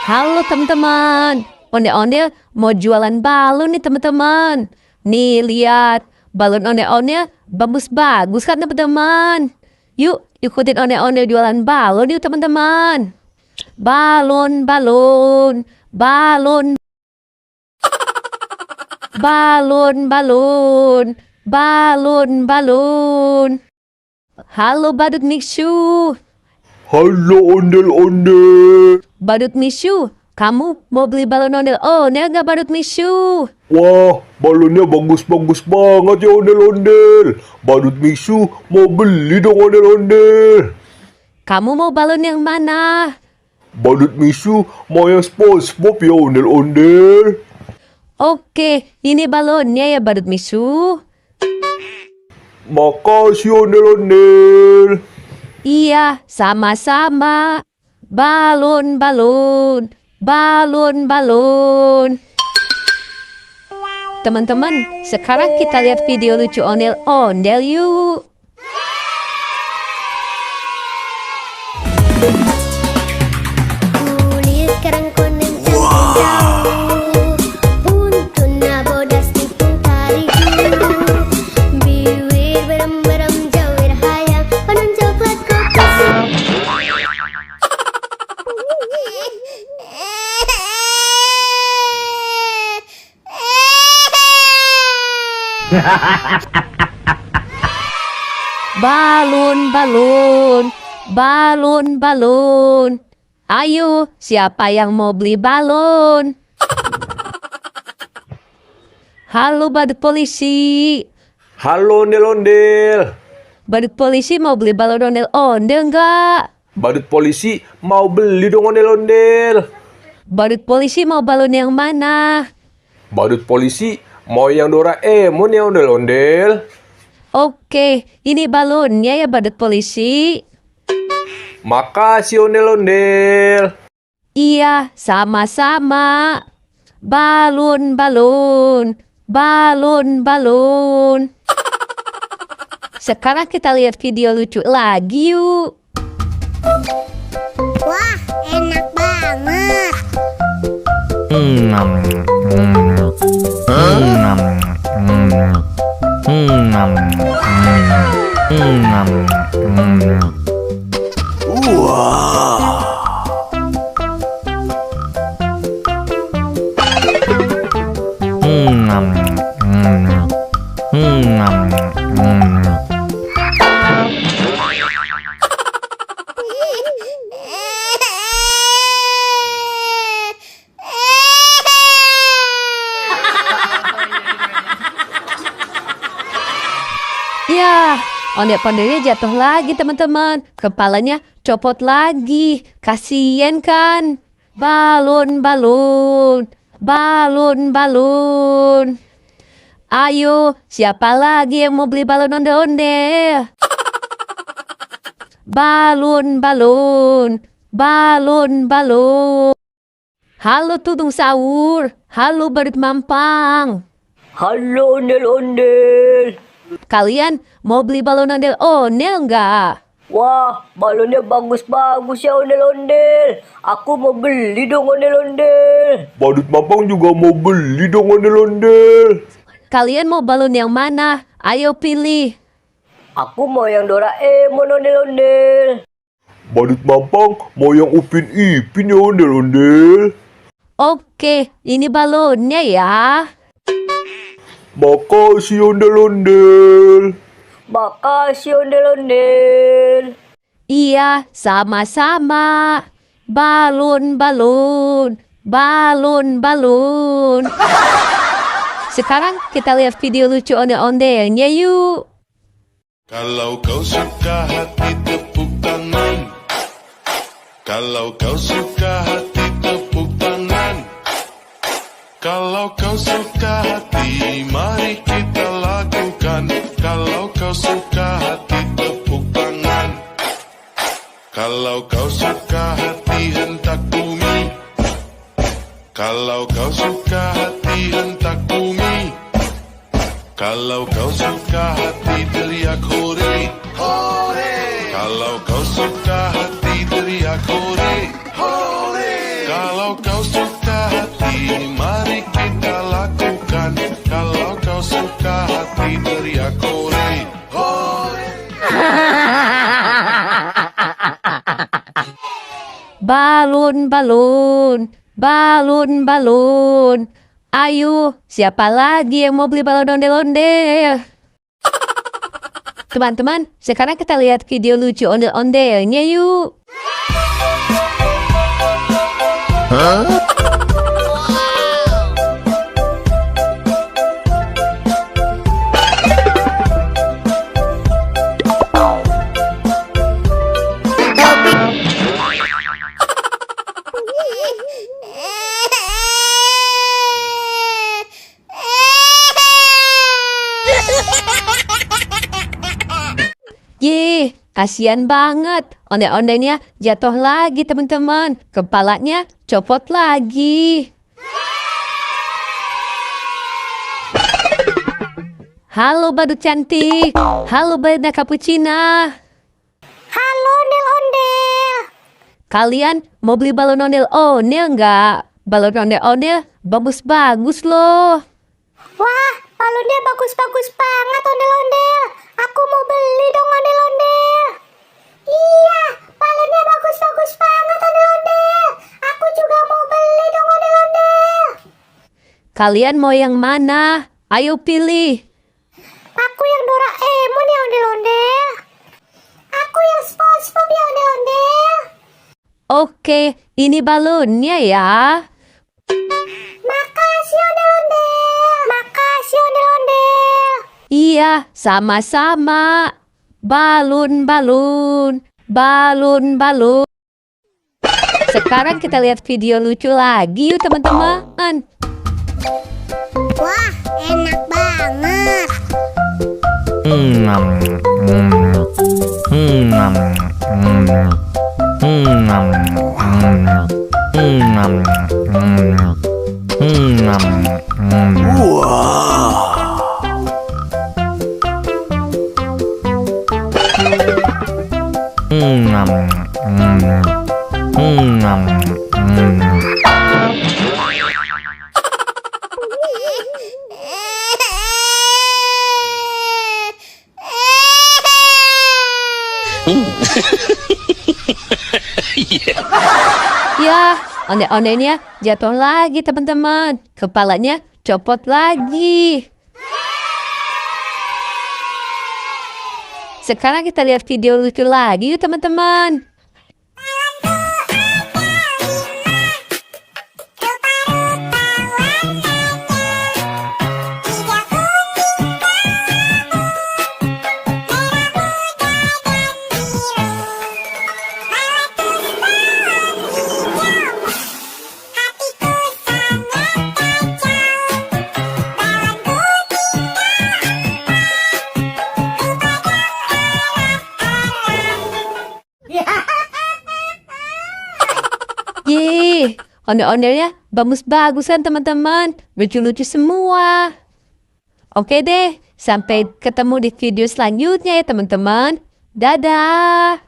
Halo teman-teman, ondel-ondel mau jualan balon nih teman-teman. Nih lihat, balon ondel-ondel bagus-bagus kan teman-teman. Yuk ikutin ondel-ondel jualan balon yuk teman-teman. Balon, balon, balon, balon, balon, balon, balon. Halo badut Miksu. Halo ondel-ondel. Badut Misu, kamu mau beli balon ondel-ondel nggak Badut Misu? Wah, balonnya bagus-bagus banget ya ondel-ondel. Badut Miksu mau beli dong ondel-ondel. Kamu mau balon yang mana? Badut Miksu mau yang SpongeBob ya ondel-ondel. Oke, ini balonnya ya Badut Misu. Makasih ondel-ondel. Iya, sama-sama. Balon, balon, balon, balon. Teman-teman, sekarang kita lihat video lucu ondel-ondel yuk. Kulit kerang kuning campur jauh, untuna bodas tikung tarik jauh, bibir berem-berem jauh hayang, panon coklat kopi. Balon, balon, balon, balon. Ayo, siapa yang mau beli balon? Halo badut polisi. Halo ondel-ondel. Badut polisi mau beli balon ondel-ondel enggak? Badut polisi mau beli dong ondel-ondel. Badut polisi mau balon yang mana? Badut polisi mau yang Doraemon ya ondel-ondel. Oke, ini balonnya ya badut polisi. Makasih ondel-ondel. Iya, sama-sama. Balon, balon, balon, balon. Sekarang kita lihat video lucu lagi yuk. Wah, enak banget. Ya, ondel-ondelnya jatuh lagi teman-teman. Kepalanya copot lagi. Kasian kan? Balon, balon, balon, balon. Ayo, siapa lagi yang mau beli balon ondel-ondel? Balon, balon, balon, balon. Halo Tudung Sahur. Halo Badut Mampang. Halo ondel-ondel. Kalian mau beli balon ondel-ondel nggak? Wah, balonnya bagus-bagus ya ondel-ondel. Aku mau beli dong ondel-ondel. Badut Mampang juga mau beli dong ondel-ondel. Kalian mau balon yang mana? Ayo pilih. Aku mau yang Doraemon ondel-ondel. Badut Mampang mau yang Upin Ipin ya ondel-ondel. Oke, ini balonnya ya. Makasih ondel-ondel. Makasih ondel-ondel. Iya, sama-sama. Balon, balon, balon, balon. Sekarang kita lihat video lucu ondel-ondelnya yuk. Kalau kau suka hati tepuk tangan. Kalau kau suka hati tepuk tangan. Kalau kau suka hati mari kita lakukan. Kalau kau suka hati tepuk tangan. Kalau kau suka hati hentak bumi. Kalau kau suka hati hentak bumi. Kalau kau suka hati teriak hore. Hore. Kalau kau suka hati teriak hore. Hore. Kalau kau suka hati, mari kita lakukan. Kalau kau suka hati, teriak hore, hore. Balon, balon, balon, balon. Ayo, siapa lagi yang mau beli balon ondel-ondel? Teman-teman, sekarang kita lihat video lucu ondel-ondelnya yuk. Ye, kasihan banget. Ondel-ondelnya jatuh lagi teman-teman. Kepalanya copot lagi. Halo badut cantik. Halo balena cappuccina. Halo ondel-ondel. Kalian mau beli balon ondel-ondel nggak? Balon ondel-ondel bagus-bagus loh. Wah, balonnya bagus-bagus banget ondel-ondel. Aku mau beli dong ondel-ondel. Iya, balonnya bagus-bagus banget ondel-ondel. Aku juga mau beli dong ondel-ondel. Kalian mau yang mana? Ayo pilih. Aku yang Doraemon ya ondel-ondel. Aku yang SpongeBob ya ondel-ondel. Oke, ini balonnya ya. Makasih ondel-ondel. Makasih ondel-ondel. Iya, sama-sama. Balon, balon, balon, balon. Sekarang kita lihat video lucu lagi yuk teman-teman. Wah, enak banget. Ya, ondel-ondelnya jatuh lagi teman-teman. Kepalanya copot lagi. Sekarang kita lihat video lucu lagi yuk teman-teman. Yeay, ondel-ondelnya bagus-bagusan teman-teman. Lucu-lucu semua. Oke deh, sampai ketemu di video selanjutnya ya teman-teman. Dadah.